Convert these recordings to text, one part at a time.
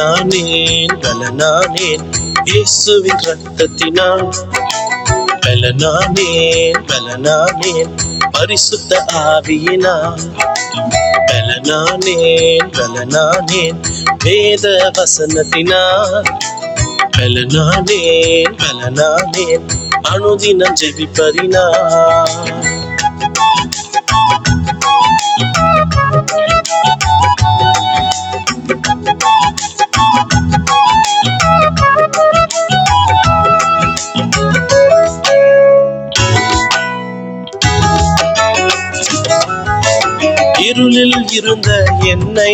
பலனானேன் பலனானேன் இயேசுவின் இரத்தத்தினால். பலனானேன் பலனானேன் பரிசுத்த ஆவியினால். பலனானேன் பலனானேன் வேத வசனத்தினால். பலனானேன் பலனானேன் அனுதினம் ஜெபிப்பதினால். இருளில் இருந்த என்னை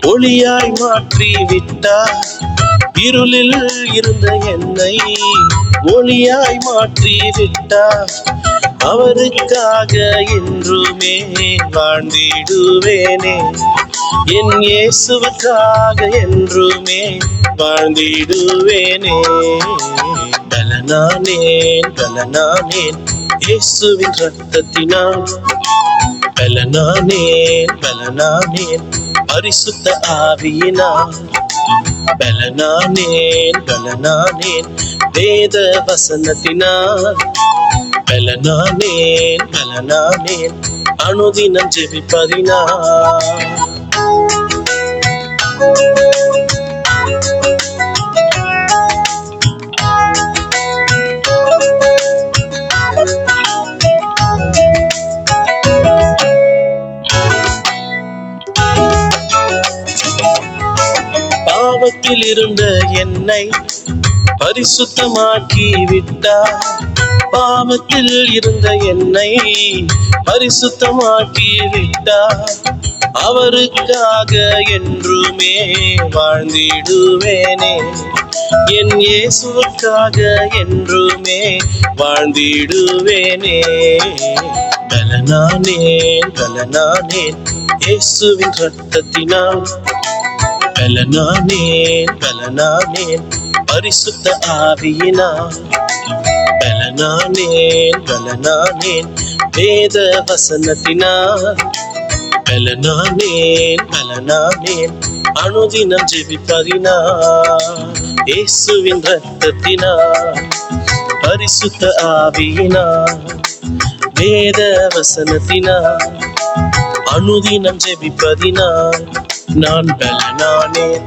ஒளியாய் மாற்றி விட்டார். இருளில் இருந்த என்னை ஒளியாய் மாற்றி விட்டார். அவருக்காக என்றுமே வாழ்ந்திடுவேனே. என் இயேசுவுக்காக என்றுமே வாழ்ந்திடுவேனே. பலனானேன் பலனானேன் இயேசுவின் இரத்தத்தினால். பலனானேன் பலனானேன் பரிசுத்த ஆவியினால். பலனானேன் பலனானேன் வேத வசனத்தினால். பலனானேன் பலனானேன் அனுதினம் ஜெபிப்பதினால். பாவத்தில் இருந்த என்னை பரிசுத்தமாக்கி விட்டார். பாவத்தில் இருந்த என்னை பரிசுத்தமாக்கி விட்டார். அவருக்காக என்றுமே வாழ்ந்திடுவேனே. என் இயேசுவுக்காக என்றுமே வாழ்ந்திடுவேனே. பலனானேன் பலனானேன் இயேசுவின் இரத்தத்தினால். பலனானேன் பலனானேன் பரிசுத்த ஆவியினால். பலனானேன் பலனானேன் வேத வசனத்தினால். பலனானேன் பலனானேன் அனுதினம் ஜெபிப்பதினால். இயேசுவின் இரத்தத்தினால். பரிசுத்த ஆவியினால். வேத வசனத்தினால். அனுதினம் ஜெபிப்பதினால். நான் பலனானேன்